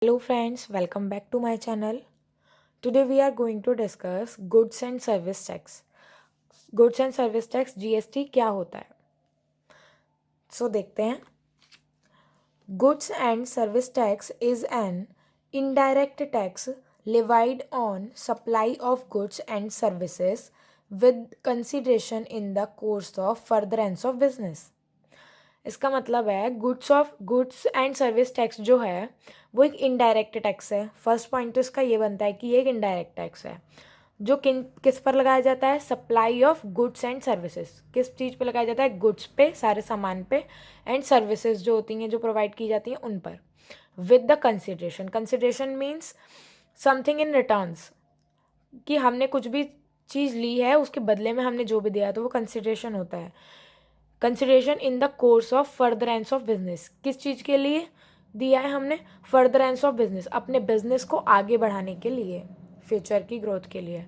Hello friends, welcome back to my channel. Today we are going to discuss goods and service tax. Goods and service tax GST क्या होता है? देखते हैं. Goods and service tax is an indirect tax levied on supply of goods and services with consideration in the course of furtherance of business. इसका मतलब है goods and service tax जो है वो एक इनडायरेक्ट टैक्स है. फर्स्ट पॉइंट तो इसका ये बनता है कि ये एक इनडायरेक्ट टैक्स है जो किस पर लगाया जाता है? Supply of goods and services. किस चीज़ पे लगाया जाता है? गुड्स पे, सारे सामान पे, एंड सर्विसेज जो होती हैं जो प्रोवाइड की जाती हैं उन पर. With the consideration means something in returns, कि हमने कुछ भी चीज़ ली है उसके बदले में हमने जो भी दिया है तो वो कंसिडरेशन होता है. Consideration in the course of furtherance of business. किस चीज़ के लिए दिया है हमने? फर्दरेंस ऑफ बिजनेस, अपने बिजनेस को आगे बढ़ाने के लिए, फ्यूचर की ग्रोथ के लिए.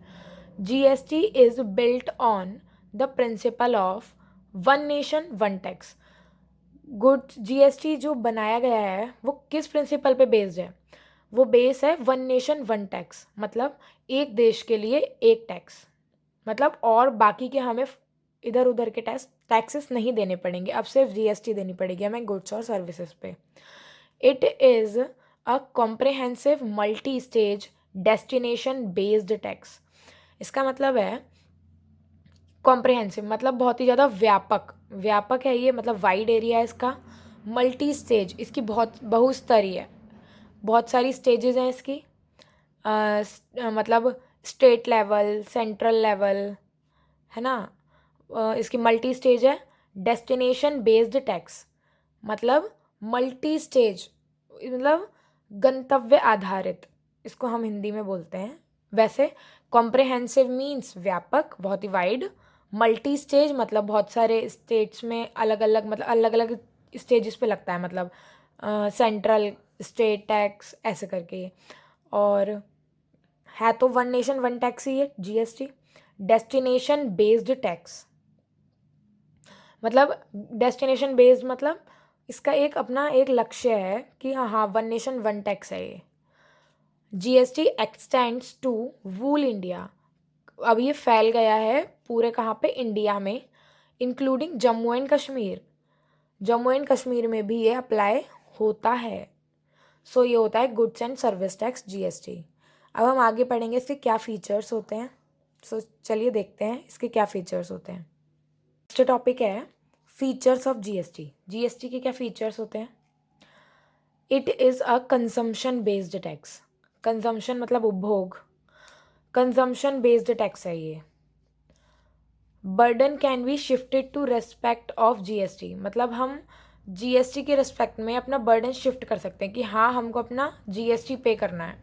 GST is built on the principle of one nation one tax. GST जो बनाया गया है वो किस प्रिंसिपल पे बेस्ड है? वो बेस है वन नेशन वन टैक्स, मतलब एक देश के लिए एक टैक्स. मतलब और बाकी के हमें इधर उधर के टैक्सेस नहीं देने पड़ेंगे, अब सिर्फ जीएसटी देनी पड़ेगी हमें गुड्स और सर्विसेज पे. It is a comprehensive multi stage destination based tax. इसका मतलब है कॉम्प्रिहेंसिव, मतलब बहुत ही ज़्यादा व्यापक है ये, मतलब वाइड एरिया है इसका. मल्टी स्टेज, इसकी बहुत बहुस्तरीय है, बहुत सारी स्टेजेस हैं इसकी. मतलब स्टेट लेवल, सेंट्रल लेवल, है ना. इसकी मल्टी स्टेज है. डेस्टिनेशन बेस्ड टैक्स, मतलब मल्टी स्टेज, मतलब गंतव्य आधारित, इसको हम हिंदी में बोलते हैं. वैसे कॉम्प्रिहेंसिव मीन्स व्यापक, बहुत ही वाइड. मल्टी स्टेज मतलब बहुत सारे स्टेट्स में अलग अलग स्टेजेस पे लगता है, मतलब सेंट्रल, स्टेट टैक्स, ऐसे करके. और है तो वन नेशन वन टैक्स ही है जीएसटी. डेस्टिनेशन बेस्ड टैक्स मतलब डेस्टिनेशन बेस्ड, मतलब इसका एक अपना एक लक्ष्य है कि हाँ वन नेशन वन टैक्स है ये. GST extends to whole India. अब ये फैल गया है पूरे कहाँ पे? इंडिया में, including Jammu and Kashmir. Jammu and Kashmir में भी ये अप्लाई होता है. ये होता है goods and service tax GST. अब हम आगे पढ़ेंगे इसके क्या फीचर्स होते हैं. चलिए देखते हैं इसके क्या फीचर्स होते हैं. नेक्स्ट टॉपिक है फीचर्स ऑफ जीएसटी. जीएसटी के क्या फीचर्स होते हैं? It is a consumption based tax. Consumption मतलब उपभोग, कंजम्पशन बेस्ड टैक्स है ये. Burden can be shifted to respect of GST, मतलब हम जीएसटी के रेस्पेक्ट में अपना बर्डन शिफ्ट कर सकते हैं कि हाँ हमको अपना जीएसटी पे करना है.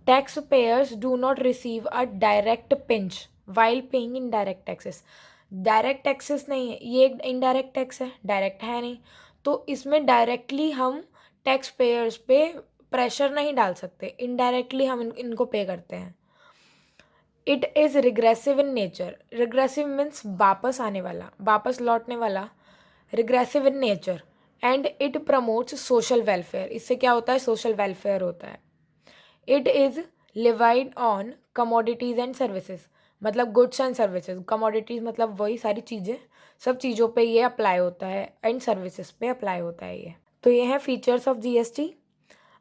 Tax payers do not receive a direct pinch while paying in direct taxes. Direct taxes नहीं है ये, एक इनडायरेक्ट टैक्स है, डायरेक्ट है नहीं. तो इसमें डायरेक्टली हम टैक्स पेयर्स पे प्रेशर नहीं डाल सकते, इनडायरेक्टली हम इनको पे करते हैं. It is regressive in nature. Regressive means वापस आने वाला, वापस लौटने वाला. Regressive in nature. And it promotes social welfare. इससे क्या होता है? सोशल वेलफेयर होता है. It is levied on commodities and services, मतलब गुड्स एंड सर्विसेज. कमोडिटीज़ मतलब वही सारी चीज़ें, सब चीज़ों पे ये अप्लाई होता है, एंड सर्विसेज पे अप्लाई होता है ये. तो ये हैं फीचर्स ऑफ जीएसटी.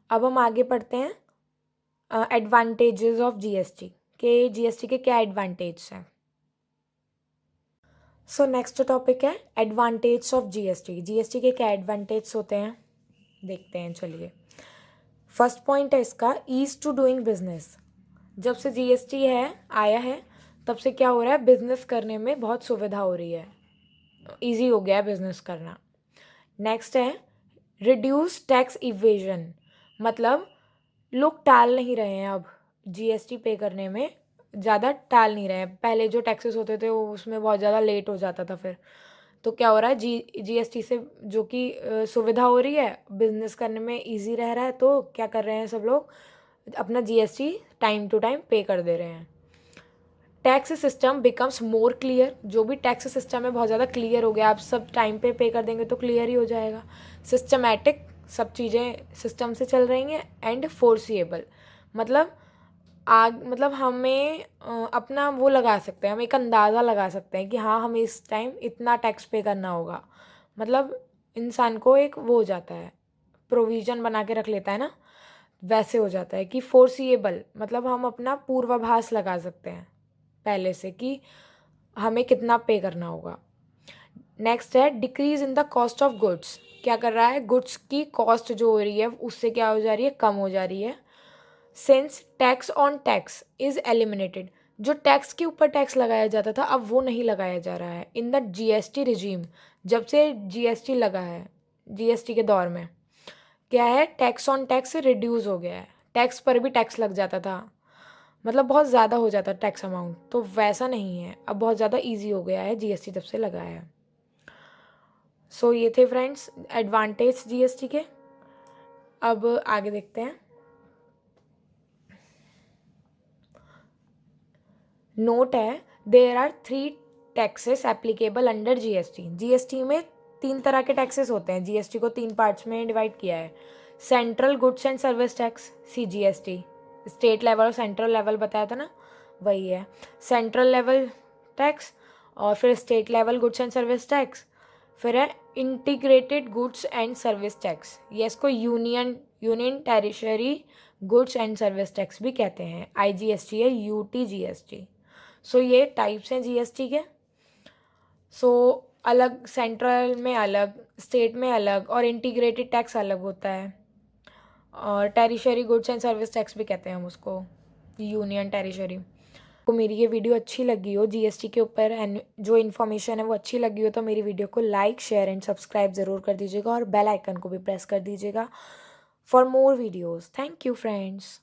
अब हम आगे पढ़ते हैं एडवांटेजेस ऑफ जीएसटी के. जीएसटी के क्या एडवांटेज हैं? नेक्स्ट टॉपिक है एडवांटेज ऑफ जीएसटी. जीएसटी के क्या एडवांटेज होते हैं देखते हैं. चलिए, फर्स्ट पॉइंट है इसका ईज टू डूइंग बिजनेस. जब से जीएसटी आया है तब से क्या हो रहा है? बिजनेस करने में बहुत सुविधा हो रही है, इजी हो गया है बिजनेस करना. नेक्स्ट है रिड्यूस टैक्स इवेजन, मतलब लोग टाल नहीं रहे हैं अब जीएसटी पे करने में, ज़्यादा टाल नहीं रहे हैं. पहले जो टैक्सेस होते थे वो उसमें बहुत ज़्यादा लेट हो जाता था. फिर तो क्या हो रहा है? जीएसटी से जो कि सुविधा हो रही है, बिजनेस करने में इजी रह रहा है, तो क्या कर रहे हैं सब लोग? अपना जीएसटी टाइम टू टाइम पे कर दे रहे हैं. Tax system becomes more clear. जो भी टैक्स सिस्टम है बहुत ज़्यादा क्लियर हो गया. आप सब टाइम पे कर देंगे तो क्लियर ही हो जाएगा. सिस्टमैटिक सब चीज़ें सिस्टम से चल रही हैं, एंड फोर्सिएबल मतलब मतलब हमें अपना वो लगा सकते हैं, हम एक अंदाज़ा लगा सकते हैं कि हाँ हमें इस टाइम इतना टैक्स पे करना होगा। मतलब इंसान को एक वो हो जाता है, प्रोविज़न बना के रख लेता है ना, वैसे हो जाता है कि फोर्सिएबल मतलब हम अपना पूर्वाभास लगा सकते हैं पहले से कि हमें कितना पे करना होगा। नेक्स्ट है decrease in the cost of goods. क्या कर रहा है, गुड्स की कॉस्ट जो हो रही है उससे क्या हो जा रही है, कम हो जा रही है। Since tax on tax is eliminated, जो टैक्स के ऊपर टैक्स लगाया जाता था अब वो नहीं लगाया जा रहा है। इन द जीएसटी रिजीम, जब से जीएसटी लगा है, जीएसटी के दौर में क्या है, टैक्स ऑन टैक्स रिड्यूस हो गया है। टैक्स पर भी टैक्स लग जाता था, मतलब बहुत ज़्यादा हो जाता टैक्स अमाउंट, तो वैसा नहीं है, अब बहुत ज़्यादा ईजी हो गया है जीएसटी जब से लगा है। सो ये थे फ्रेंड्स एडवांटेज जीएसटी के। अब आगे देखते हैं। नोट है, there are 3 taxes applicable under GST. GST में 3 तरह के टैक्सेस होते हैं, जीएसटी को 3 पार्ट्स में डिवाइड किया है। Central goods and service tax CGST, state level और सेंट्रल लेवल बताया था ना, वही है सेंट्रल लेवल टैक्स। और फिर state level goods and service tax, फिर है integrated goods and service tax, ये इसको union territory goods and service tax भी कहते हैं। आईजीएसटी है यूटीजीएसटी। सो ये टाइप्स हैं जीएसटी के। सो अलग सेंट्रल में अलग, स्टेट में अलग, और इंटीग्रेटेड टैक्स अलग होता है। और territory goods and service tax भी कहते हैं हम उसको, यूनियन टेरिटरी। को मेरी ये वीडियो अच्छी लगी हो जीएसटी के ऊपर एंड जो इन्फॉर्मेशन है वो अच्छी लगी हो तो मेरी वीडियो को लाइक शेयर एंड सब्सक्राइब ज़रूर कर दीजिएगा और बेल आइकन को भी प्रेस कर दीजिएगा for more videos. Thank you friends.